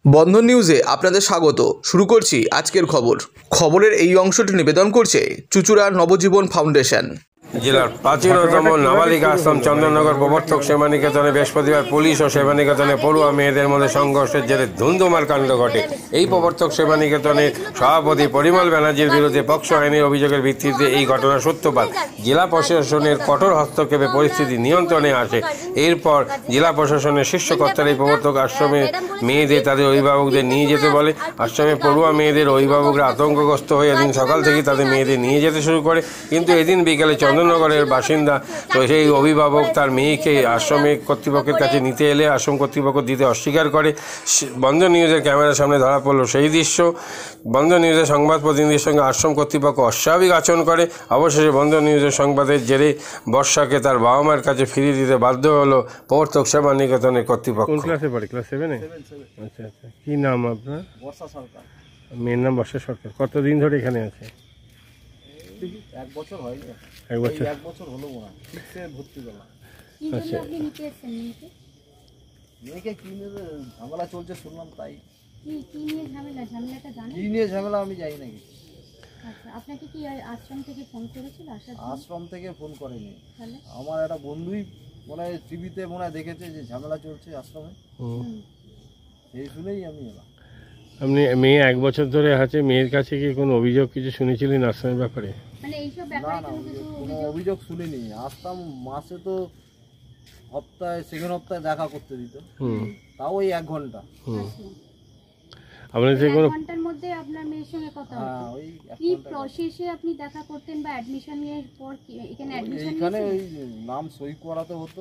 বন্ধন নিউজে আপনাদের স্বাগত। শুরু করছি আজকের খবরের এই অংশটি নিবেদন করছে চুঁচুড়া নবজীবন ফাউন্ডেশন। জেলার প্রাচীনতম নাবালিকা আশ্রম চন্দননগর প্রবর্তক সেবানিকেতনে বৃহস্পতিবার পুলিশ ও সেবানিকেতনে পড়ুয়া মেয়েদের মধ্যে সংঘর্ষের জেরে ধুন্ধুমার কাণ্ড ঘটে। এই প্রবর্তক সেবানিকেতনের সভাপতি পরিমল ব্যানার্জির বিরুদ্ধে পক্সো আইনের অভিযোগের ভিত্তিতে এই ঘটনার সূত্রপাত। জেলা প্রশাসনের কঠোর হস্তক্ষেপে পরিস্থিতি নিয়ন্ত্রণে আসে। এরপর জেলা প্রশাসনের শীর্ষ কর্তারা এই প্রবর্তক আশ্রমে মেয়েদের তাদের অভিভাবকদের নিয়ে যেতে বলে। আশ্রমে পড়ুয়া মেয়েদের অভিভাবকরা আতঙ্কগ্রস্ত হয়ে এদিন সকাল থেকে তাদের মেয়েদের নিয়ে যেতে শুরু করে, কিন্তু এদিন বিকেলে চন্দননগরের বাসিন্দা তো সেই অভিভাবক তার মেয়েকে আশ্রমে কর্তৃপক্ষের কাছে নিতে এলে আশ্রম কর্তৃপক্ষ দিতে অস্বীকার করে। বন্ধন নিউজের ক্যামেরার সামনে ধরা পড়ল সেই দৃশ্য। বন্ধন নিউজের সংবাদ প্রতিনিধির সঙ্গে আশ্রম কর্তৃপক্ষ অস্বাভাবিক আচরণ করে। অবশেষে বন্ধন নিউজের সংবাদের জেরে বর্ষাকে তার বাবা মায়ের কাছে ফিরিয়ে দিতে বাধ্য হলো প্রবর্তক সেবানিকেতনের কর্তৃপক্ষ। কোন ক্লাসে পড়ে? ক্লাস 7-এ। আচ্ছা আচ্ছা, কি নাম আপনার? বর্ষা সরকার। মেয়ের নাম বর্ষা সরকার। কতদিন ধরে এখানে আছে? এক বছর হয়নি। এক বছর? এক বছর হলো মনে হয়। ঠিকসে ভর্তি করলাম। আচ্ছা, মেয়েকে কি নিয়ে ঝামেলা চলছে শুনলাম, তাই। কি নিয়ে ঝামেলা? ঝামেলাটা জানেন? কি নিয়ে ঝামেলা আমি জানি না কিছু। আচ্ছা, আপনাকে কি আশ্রম থেকে ফোন করেছিল আসার জন্য? আশ্রম থেকে ফোন করেনি। তাহলে আমার একটা বন্ধুই মনে হয় টিভিতে মনে হয় দেখেছে যে ঝামেলা চলছে আশ্রমে, সেই শুনেই আমি এলাম। আপনি মেয়ে এক বছর ধরে আছে, মেয়ের কাছে কি কোনো অভিযোগ কিছু শুনেছিলেন আশ্রমের ব্যাপারে? মানে এইসব না ব্যাপারে না, কিছু কোনো অভিযোগ শুনিনি। আসতাম মাসে তো সপ্তাহে, সেকেন্ড সপ্তাহে দেখা করতে দিত, তাও ওই 1 ঘন্টা। আপনার যে কোনো ঘন্টার মধ্যে আপনার মেয়ের সঙ্গে কথা হতো? হ্যাঁ, ওই কি প্রসেসে আপনি দেখা করতেন বা অ্যাডমিশনের পর এখানে অ্যাডমিশন এখানে ওই নাম সই করাতে হতো,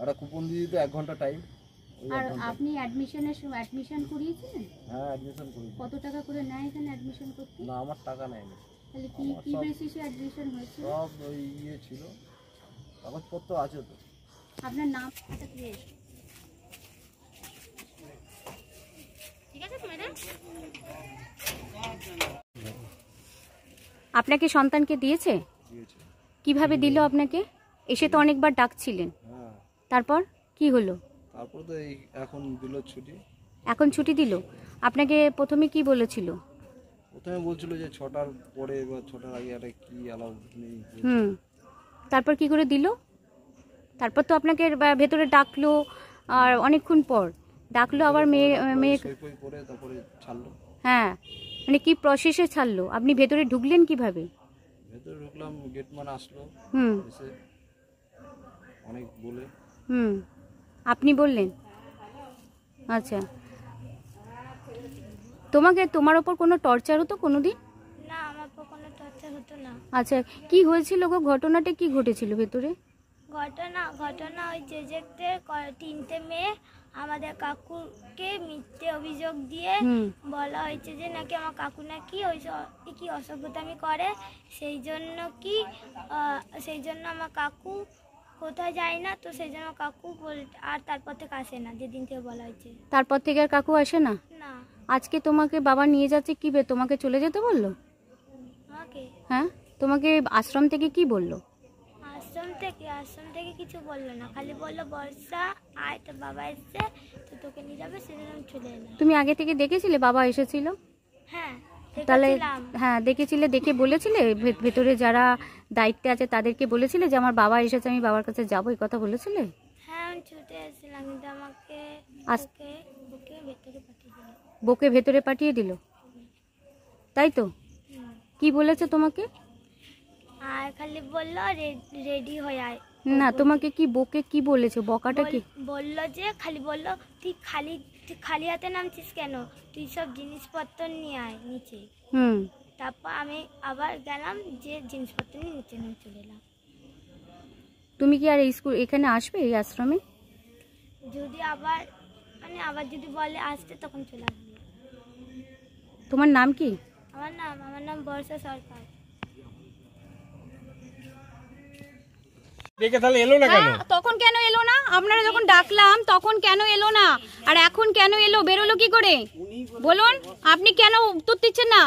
একটা কুপন দিয়ে দিত 1 ঘন্টা টাইম। আর আপনি অ্যাডমিশনের সময় অ্যাডমিশন করিয়েছিলেন? হ্যাঁ, অ্যাডমিশন করি। কত টাকা করে নেয় এখানে অ্যাডমিশন করতে? না, আমার টাকা নেয়নি। তাহলে কি বেসিসে অ্যাডমিশন হয়েছিল? সব ওই ইয়ে ছিল, কাগজপত্র আছে তো। আপনার নাম? আপনাকে সন্তানকে দিয়েছে? কিভাবে দিল আপনাকে? এসে তো অনেকবার ডাকছিলেন। হ্যাঁ, তারপর কি হলো? তারপর তো এই এখন দিল ছুটি। এখন ছুটি দিল? আপনাকে প্রথমে কি বলেছিল? প্রথমে বলছিল যে 6টার পরে বা 6টার আগে একটা কি অ্যালাউ নেই। তারপর কি করে দিল? তারপর তো আপনাকে ভেতরে ডাকলো, আর অনেকক্ষণ পর ডাকলো আবার মেয়ে সই করে তারপরে ছাড়লো। হ্যাঁ, মানে কি প্রসেসে ছাড়লো? আপনি ভেতরে ঢুকলেন কিভাবে? ভেতরে ঢুকলাম, গেটম্যান আসলো, এসে অনেক বলে। আপনি বললেন? আচ্ছা, তোমার ওপর কোনো টর্চার হতো কোনোদিন? না, আমার ওপর কোনো টর্চার হতো না। আচ্ছা, কি হয়েছিল গো? ঘটনাটা কি ঘটেছিল ভেতরে? ঘটনা ওই যে 3টে মেয়ে আমাদের কাকুকে মিথ্যে অভিযোগ দিয়ে বলা হয়েছে যে নাকি আমার কাকু নাকি কি অসভ্যতামি করে, সেই জন্য আমার কাকু কোথায় যায় না, তো সেই জন্য কাকু আর তারপর থেকে আসে না। যেদিন থেকে বলা হয়েছে তারপর থেকে আর কাকু আসে না? না। আজকে তোমাকে বাবা নিয়ে যাচ্ছে, কি তোমাকে চলে যেতে বললো? আমাকে? হ্যাঁ, তোমাকে আশ্রম থেকে কি বললো? আশ্রম থেকে কিছু বললো না, খালি বললো বর্ষা আয়, তো বাবা এসছে তো তোকে নিয়ে যাবে, সেজন্য আমি চলে এলাম। তুমি আগে থেকে দেখেছিলে বাবা এসেছিল? হ্যাঁ, তাহলে হ্যাঁ দেখেছিলে, দেখে বলেছিলে ভেতরে যারা দায়িত্বে আছে তাদেরকে বলেছিলে যে আমার বাবা এসেছে, আমি বাবার কাছে যাবো, এই কথা বলেছিলে? হ্যাঁ, আমি ছুটে এসেছিলাম, কিন্তু আমাকে বকে ভেতরে পাঠিয়ে দিল, তাই তো? কি বলেছে তোমাকে? আর খালি বললো রেডি হয়ে আয়। না, তোমাকে কি বকে কি বলেছে? বকাটা কি বললো? যে খালি বললো তুই খালি হাতে নামছিস কেন, তুই সব জিনিসপত্র নিয়ে আয় নিচে। তারপর আমি আবার গেলাম, যে জিনিসপত্র নিয়ে নিচে নিয়ে চলে এলাম। তুমি কি আর এখানে আসবে এই আশ্রমে? যদি আবার যদি বলে আসতে, তখন চলে আসবে। তোমার নাম কি? আমার নাম বর্ষা সরকার। দেখে তাহলে এলো না কেন? তখন কেন এলো না? আপনারা যখন ডাকলাম তখন কেন এলো না? আর এখন কেন এলো? বেরোলো কি করে বলুন? আপনি কেন উত্তর দিচ্ছেন না?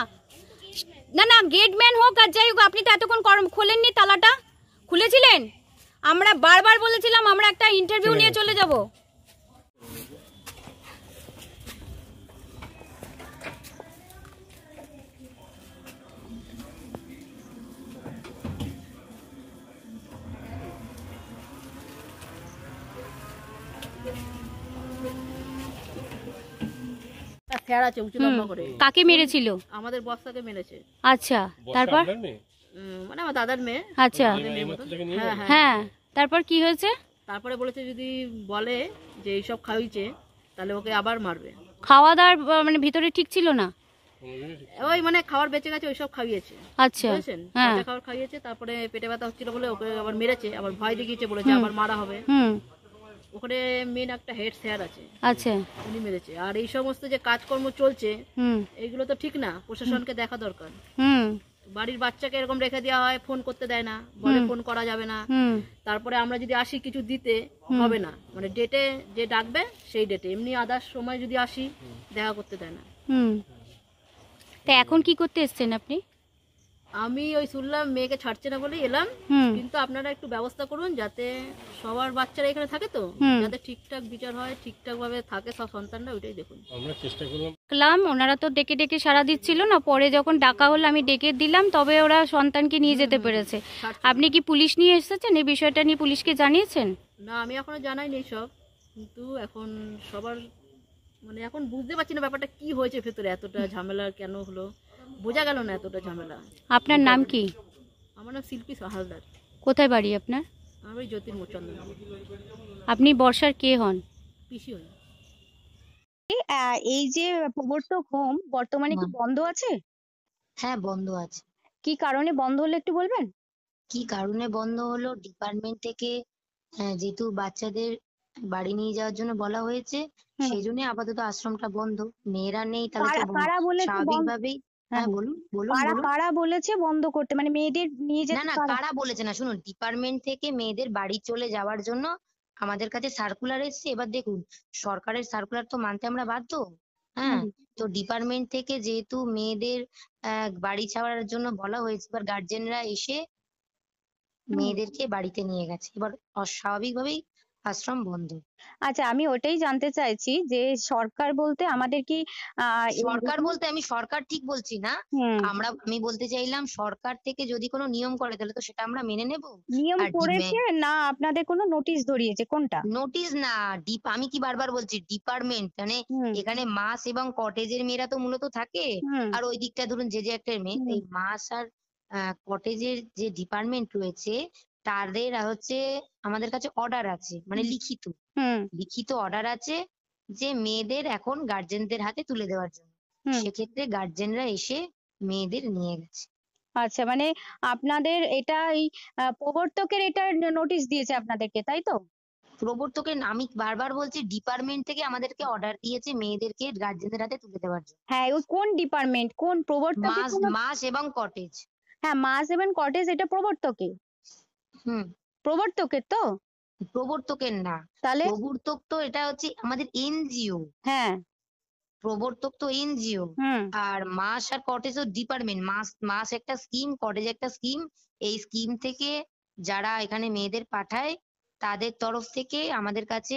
না, গেটম্যান হোক আর যাই হোক, আপনি তো এতক্ষণ খোলেননি, তালাটা খুলেছিলেন? আমরা বারবার বলেছিলাম আমরা একটা ইন্টারভিউ নিয়ে চলে যাব। স্যার আছে উঁচু লম্বা করে, কাকে মেরেছিল? আমাদের বস্তাকে মেরেছে। আচ্ছা, তারপর? মানে আমার দাদার মেয়ে। আচ্ছা, হ্যাঁ হ্যাঁ। হ্যাঁ, তারপর কি হয়েছে? তারপরে বলেছে যদি বলে যে এইসব খাইয়েছে তাহলে ওকে আবার মারবে। খাওয়া দাওয়ার মানে ভিতরে ঠিক ছিল না? ওই মানে খাবার বেঁচে গেছে ওইসব খাইয়েছে, আচ্ছা, বুঝেছেন? হ্যাঁ। কাঁচা খাবার খাইয়েছে, তারপরে পেটে ব্যথা হচ্ছিল বলে ওকে আবার মেরেছে, আবার ভয় দেখিয়েছে, বলেছে আবার মারা হবে। ওখানে মেন একটা হেড স্যার আছে, আচ্ছা, উনি মেরেছে। আর এই সমস্ত যে কাজকর্ম চলছে এইগুলো তো ঠিক না, প্রশাসনকে দেখা দরকার। বাড়ির বাচ্চাকে এরকম রেখে দেওয়া হয়, ফোন করতে দেয় না, বলে ফোন করা যাবে না। তারপরে আমরা যদি আসি কিছু দিতে হবে না, মানে ডেটে যে ডাকবে সেই ডেটে, এমনি আদার্স সময় যদি আসি দেখা করতে দেয় না। তা এখন কি করতে এসেছেন আপনি? আমি ওই শুনলাম মেয়েকে ছাড়ছে না বলেই এলাম, কিন্তু আপনারা একটু ব্যবস্থা করুন যাতে সবার বাচ্চারা এখানে থাকে, তো যাতে ঠিকঠাক বিচার হয়, ঠিকঠাক ভাবে থাকে সব সন্তানরা, ওইটাই দেখুন। আমরা চেষ্টা করলাম। ওনারা তো ডেকে ডেকে সাড়া দিচ্ছিল না, পরে যখন ডাকা হলো আমি ডেকে দিলাম, তবে ওরা সন্তানকে নিয়ে যেতে পেরেছে। আপনি কি পুলিশ নিয়ে এসেছেন? এই বিষয়টা নিয়ে পুলিশকে জানিয়েছেন? না, আমি এখনো জানাইনি সব, কিন্তু এখন সবার মানে এখন বুঝতে পারছি না ব্যাপারটা কি হয়েছে ভেতরে, এতটা ঝামেলা কেন হলো বোঝা গেল না, এতটা ঝামেলা। আপনার নাম কি? আমার নাম শিল্পী হালদার। কোথায় বাড়ি আপনার? আমার ওই জ্যোতির্মচন্দ্র। আপনি বর্ষার কে হন? পিসি হই। এই যে প্রবর্তক হোম বর্তমানে কি বন্ধ আছে? হ্যাঁ, বন্ধ আছে। কি কারণে বন্ধ হলো একটু বলবেন? কি কারণে বন্ধ হলো, ডিপার্টমেন্ট থেকে যেহেতু বাচ্চাদের বাড়ি নিয়ে যাওয়ার জন্য বলা হয়েছে, সেই জন্য আপাতত আশ্রমটা বন্ধ। মেয়েরা নেই, তাহলে তো কারা বলেছে স্বাভাবিকভাবেই। হ্যাঁ, বলুন বলুন বলুন। কারা বলেছে বন্ধ করতে, মানে মেয়েদের নিয়ে না যেতে? না, কারা বলেছে না, শুনুন, ডিপার্টমেন্ট থেকে মেয়েদের বাড়ি চলে যাওয়ার জন্য আমাদের কাছে সার্কুলার এসেছে। এবার দেখুন, সরকারের সার্কুলার তো মানতে আমরা বাধ্য। হ্যাঁ, তো ডিপার্টমেন্ট থেকে যেহেতু মেয়েদের বাড়ি ছাড়ার জন্য বলা হয়েছে, এবার গার্জেনরা এসে মেয়েদেরকে বাড়িতে নিয়ে গেছে। এবার অস্বাভাবিকভাবেই আশ্রম বন্ধ। আচ্ছা, আমি ওটাই জানতে চাইছি যে সরকার বলতে আমাদের কি সরকার বলতে আমি সরকার ঠিক বলছি না, আমি বলতে চাইলাম সরকার থেকে যদি কোনো নিয়ম করে তাহলে তো সেটা আমরা মেনে নেব। নিয়ম করেছে না আপনাদের কোনো নোটিশ ধরিয়েছে? কোনটা? নোটিশ না, আমি কি বারবার বলছি, ডিপার্টমেন্ট মানে এখানে মাস এবং কটেজের মেয়েরা তো মূলত থাকে, আর ওই দিকটা ধরুন যে একটা মেয়ে, এই মাস আর কটেজের যে ডিপার্টমেন্ট রয়েছে তাদের হচ্ছে আমাদের কাছে অর্ডার আছে, মানে লিখিত অর্ডার আছে যে মেয়েদের এখন গার্জেনদের হাতে তুলে দেওয়ার জন্য। সেক্ষেত্রে গার্জেনরা এসে মেয়েদের নিয়ে গেছে। আচ্ছা, মানে আপনাদের এটা এই প্রবর্তকের এটা নোটিশ দিয়েছে আপনাদেরকে, তাই তো? প্রবর্তকের, আমি বারবার বলছি ডিপার্টমেন্ট থেকে আমাদেরকে অর্ডার দিয়েছে মেয়েদেরকে গার্জেনদের হাতে তুলে দেওয়ার জন্য। হ্যাঁ, ওই কোন ডিপার্টমেন্ট, কোন প্রবর্তক? মাস এবং কটেজ। হ্যাঁ, মাস এবং কটেজ এটা প্রবর্তকে। প্রবর্তকের তো? প্রবর্তকের না, তাহলে প্রবর্তক তো এটা হচ্ছে আমাদের এনজিও। হ্যাঁ, প্রবর্তক তো এনজিও, আর মাস আর কটেজ ডিপার্টমেন্ট। মাস একটা স্কিম, কটেজ একটা স্কিম। এই স্কিম থেকে যারা এখানে মেয়েদের পাঠায় তাদের তরফ থেকে আমাদের কাছে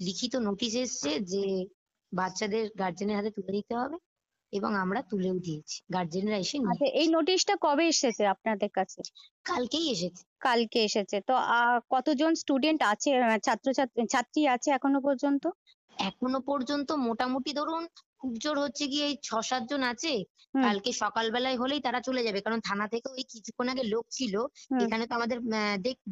লিখিত নোটিশ এসছে যে বাচ্চাদের গার্জেনের হাতে তুলে দিতে হবে, এবং আমরা তুলেও দিয়েছি, গার্জেনরা এসে নিয়ে। আচ্ছা, এই নোটিশটা কবে এসেছে আপনাদের কাছে? কালকেই এসেছে। কালকে এসেছে তো কতজন স্টুডেন্ট আছে, ছাত্রী আছে এখনো পর্যন্ত? এখনো পর্যন্ত মোটামুটি ধরুন খুব জোর হচ্ছে কি এই 6-7 জন আছে। কালকে সকালবেলায় হলেই তারা চলে যাবে, কারণ থানা থেকে ওই কিছুক্ষণ আগে লোক ছিল এখানে, তো আমাদের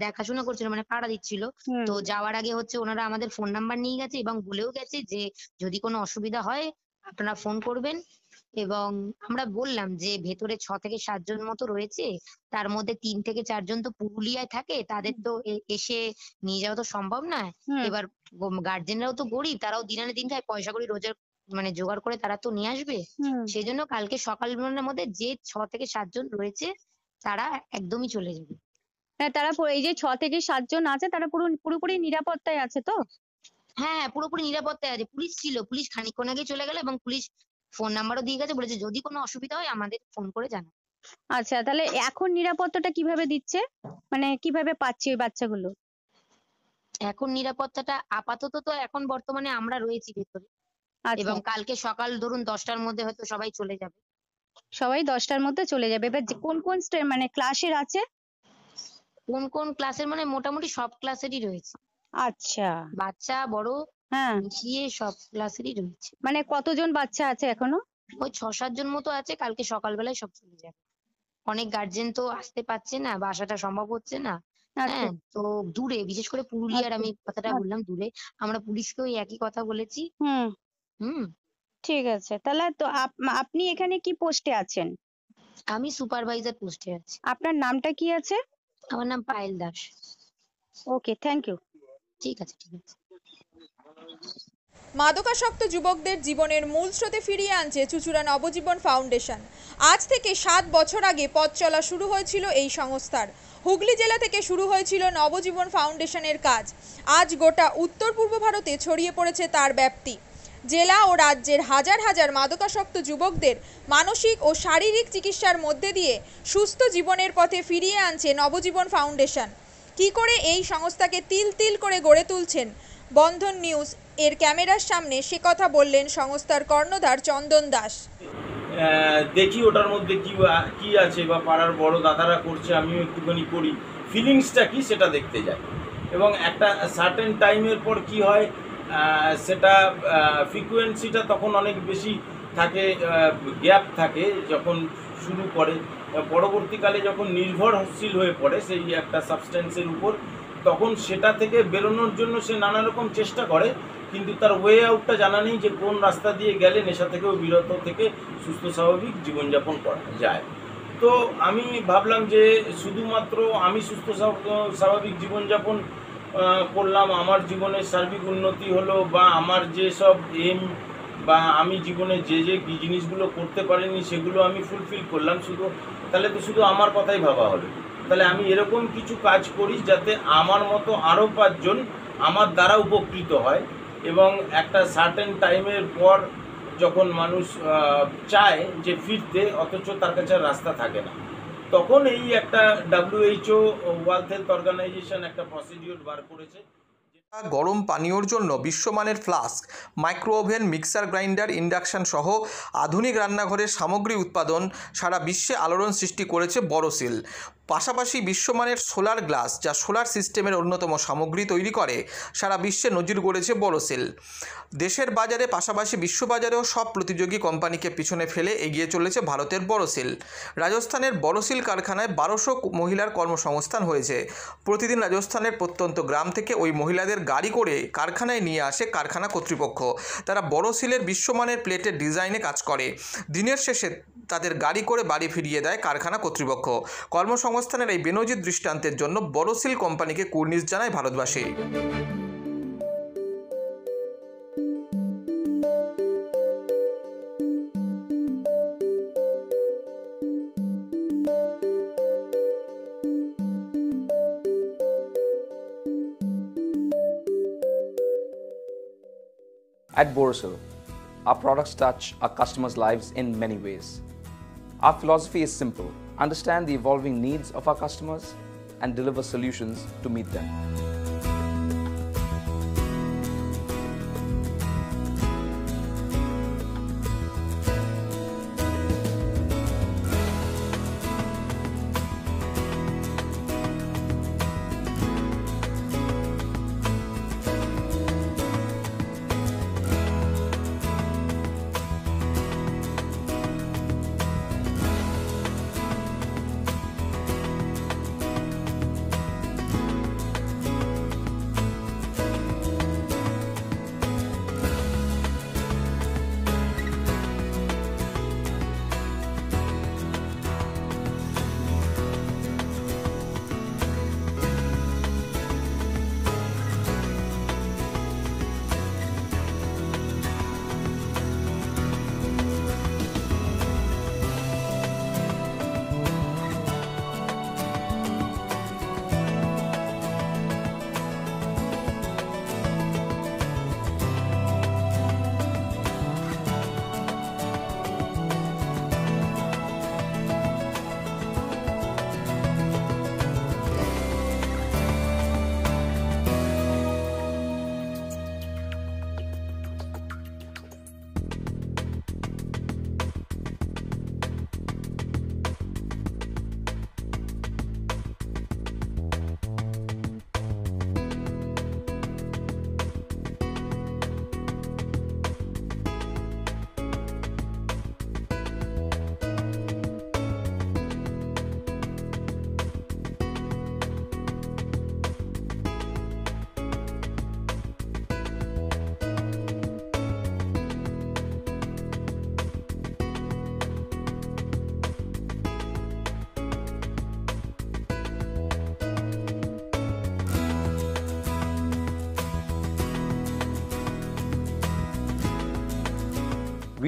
দেখাশোনা করছিল, মানে পাহারা দিচ্ছিল। তো যাওয়ার আগে হচ্ছে ওনারা আমাদের ফোন নাম্বার নিয়ে গেছে এবং বলেও গেছে যে যদি কোনো অসুবিধা হয় আপনারা ফোন করবেন। এবং আমরা বললাম যে ভেতরে 6 থেকে 7 জন মতো রয়েছে, তার মধ্যে 3 থেকে 4 জন তো পুরুলিয়ায় থাকে, তাদের তো এসে নিয়ে যাওয়া তো সম্ভব নয়। এবার গার্জেনরাও তো গরিব, তারাও দিন আনে দিন খায়, পয়সা কড়ি রোজগার মানে জোগাড় করে তারা তো নিয়ে আসবে। সেই জন্য কালকে সকালবেলার মধ্যে যে 6 থেকে 7 জন রয়েছে তারা একদমই চলে যাবে। হ্যাঁ, তারা এই যে 6 থেকে 7 জন আছে তারা পুরোপুরি নিরাপত্তায় আছে তো? হ্যাঁ, পুরোপুরি নিরাপত্তায় আছে। পুলিশ ছিল, পুলিশ খানিকক্ষণ আগে চলে গেল, এবং পুলিশ ফোন নাম্বারও দিয়ে গেছে, বলেছে যদি কোনো অসুবিধা হয় আমাদের ফোন করে জানাও। আচ্ছা, তাহলে এখন নিরাপত্তাটা কিভাবে দিচ্ছে, মানে কিভাবে পাচ্ছে ওই বাচ্চাগুলো? এখন নিরাপত্তাটা আপাতত তো এখন বর্তমানে আমরা রয়েছি ভেতরে, এবং কালকে সকাল ধরুন 10টার মধ্যে হয়তো সবাই চলে যাবে। সবাই 10টার মধ্যে চলে যাবে। এবার কোন কোন মানে ক্লাসের আছে? কোন কোন ক্লাসের মানে মোটামুটি সব ক্লাসেরই রয়েছে। আচ্ছা, বাচ্চা বড় হ্যাঁ, মিশিয়ে সব ক্লাসেরই রয়েছে। মানে কতজন বাচ্চা আছে এখনো? ওই 6-7 জন মতো আছে, কালকে সকালবেলায় সব চলে যাবে। অনেক গার্জেন তো আসতে পারছে না বা আসাটা সম্ভব হচ্ছে না। আচ্ছা হ্যাঁ, তো দূরে, বিশেষ করে পুরুলিয়ার আচ্ছা আমি কথাটা আচ্ছা। বললাম দূরে। আমরা পুলিশকেও এই একই কথা বলেছি। হুম, হুম। ঠিক আছে। তাহলে তো আপনি এখানে কি পোস্টে আছেন? আমি সুপারভাইজার পোস্টে আছি। আপনার নামটা কি আছে? আমার নাম পায়েল দাস। ওকে, থ্যাংক ইউ। ঠিক আছে, ঠিক আছে। মাদকাসক্ত যুবকদের জীবনের মূল স্রোতে ফিরিয়ে আনছে চুঁচুড়া নবজীবন ফাউন্ডেশন। আজ থেকে 7 বছর আগে পথ চলা শুরু হয়েছিল এই সংস্থার। হুগলি জেলা থেকে শুরু হয়েছিল নবজীবন ফাউন্ডেশনের কাজ। আজ গোটা উত্তর পূর্ব ভারতে ছড়িয়ে পড়েছে তার ব্যাপ্তি। জেলা ও রাজ্যের হাজার হাজার মাদকাসক্ত যুবকদের মানসিক ও শারীরিক চিকিৎসার মধ্যে দিয়ে সুস্থ জীবনের পথে ফিরিয়ে আনছে নবজীবন ফাউন্ডেশন। কী করে এই সংস্থাকে তিল তিল করে গড়ে তুলছেন বন্ধন নিউজ এর ক্যামেরার সামনে সে কথা বললেন সংস্থার কর্ণধার চন্দন দাস। দেখি ওটার মধ্যে কি আছে বা পাড়ার বড় দাদারা করছে, আমিও একটুখানি করি, ফিলিংসটা কি সেটা দেখতে যাই। এবং একটা সার্টেন টাইমের পর কি হয়, সেটা ফ্রিকোয়েন্সিটা তখন অনেক বেশি থাকে, গ্যাপ থাকে যখন শুরু করে। পরবর্তীকালে যখন নির্ভরশীল হয়ে পড়ে সেই একটা সাবস্টেন্সের উপর, তখন সেটা থেকে বেরোনোর জন্য সে নানা রকম চেষ্টা করে, কিন্তু তার ওয়ে আউটটা জানা নেই যে কোন রাস্তা দিয়ে গেলে নেশা থেকেও বিরত থেকে সুস্থ স্বাভাবিক জীবনযাপন করা যায়। তো আমি ভাবলাম যে শুধুমাত্র আমি সুস্থ স্বাভাবিক জীবনযাপন করলাম, আমার জীবনের সার্বিক উন্নতি হলো, বা আমার যেসব এম বা আমি জীবনে যে জিনিসগুলো করতে পারিনি সেগুলো আমি ফুলফিল করলাম, তাহলে তো শুধু আমার কথাই ভাবা হলো। তাহলে আমি এরকম কিছু কাজ করি যাতে আমার মতো আরও 5 জন আমার দ্বারা উপকৃত হয়। এবং একটা সার্টেন টাইমের পর যখন মানুষ চায় যে ফিরতে, অথচ তার কাছে রাস্তা থাকে না, তখন এই একটা WHO ওয়ার্ল্ড হেলথ অর্গানাইজেশন একটা প্রসিডিউর বার করেছে। গরম পানীয়র জন্য বিশ্বমানের flask, micro oven, mixer grinder, induction সহ আধুনিক রান্নাঘরের সামগ্রী উৎপাদন সারা বিশ্বে আলোড়ন সৃষ্টি করেছে বড়সিল। পাশাপাশি বিশ্বমানের সোলার গ্লাস, যা সোলার সিস্টেমের অন্যতম সামগ্রী তৈরি করে, সারা বিশ্বে নজির গড়েছে বড়সিল। দেশের বাজারে পাশাপাশি বিশ্ববাজারেও সব প্রতিযোগী কোম্পানিকে পিছনে ফেলে এগিয়ে চলেছে ভারতের বড়সিল। রাজস্থানের বড়সিল কারখানায় 1200 মহিলার কর্মসংস্থান হয়েছে। প্রতিদিন রাজস্থানের প্রত্যন্ত গ্রাম থেকে ওই মহিলাদের গাড়ি করে কারখানায় নিয়ে আসে কারখানা কর্তৃপক্ষ। তারা বড়সিলের বিশ্বমানের প্লেটের ডিজাইনে কাজ করে। দিনের শেষে তাদের গাড়ি করে বাড়ি ফিরিয়ে দেয় কারখানা কর্তৃপক্ষ। কর্মসংস্থানের এই বেনজির দৃষ্টান্তের জন্য বড়সিল কোম্পানিকে কুর্নিশ জানায় ভারতবাসী। At Borosil, our products touch our customers' lives in many ways. Our philosophy is simple: understand the evolving needs of our customers and deliver solutions to meet them.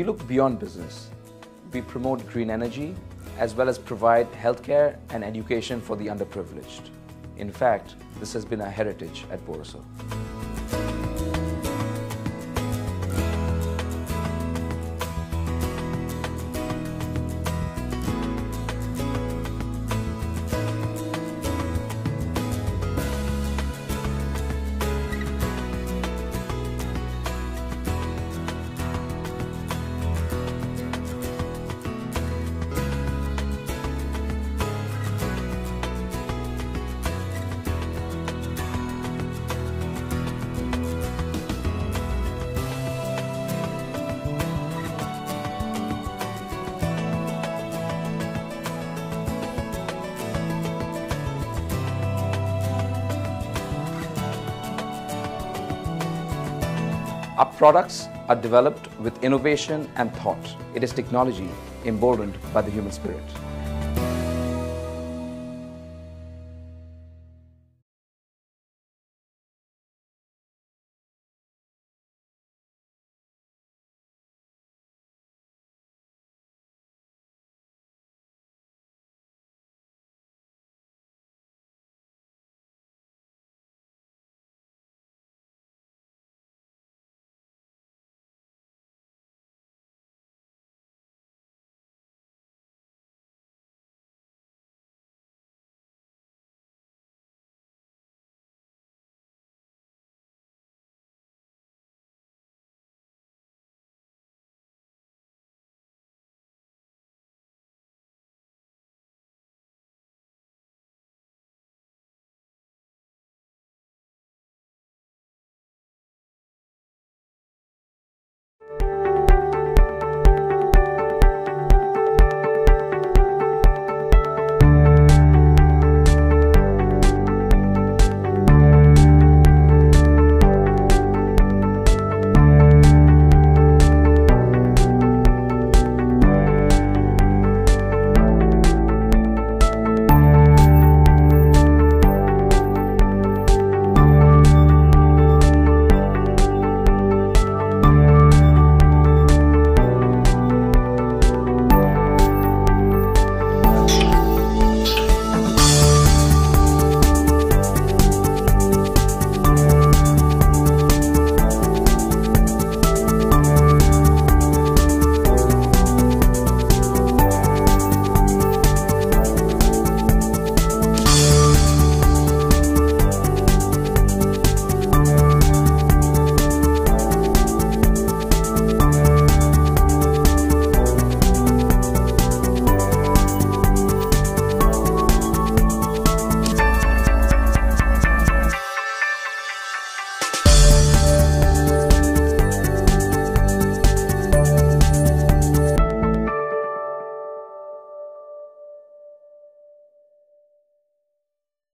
We look beyond business. We promote green energy as well as provide healthcare and education for the underprivileged. In fact, this has been our heritage at Borosil. Our products are developed with innovation and thought. It is technology emboldened by the human spirit.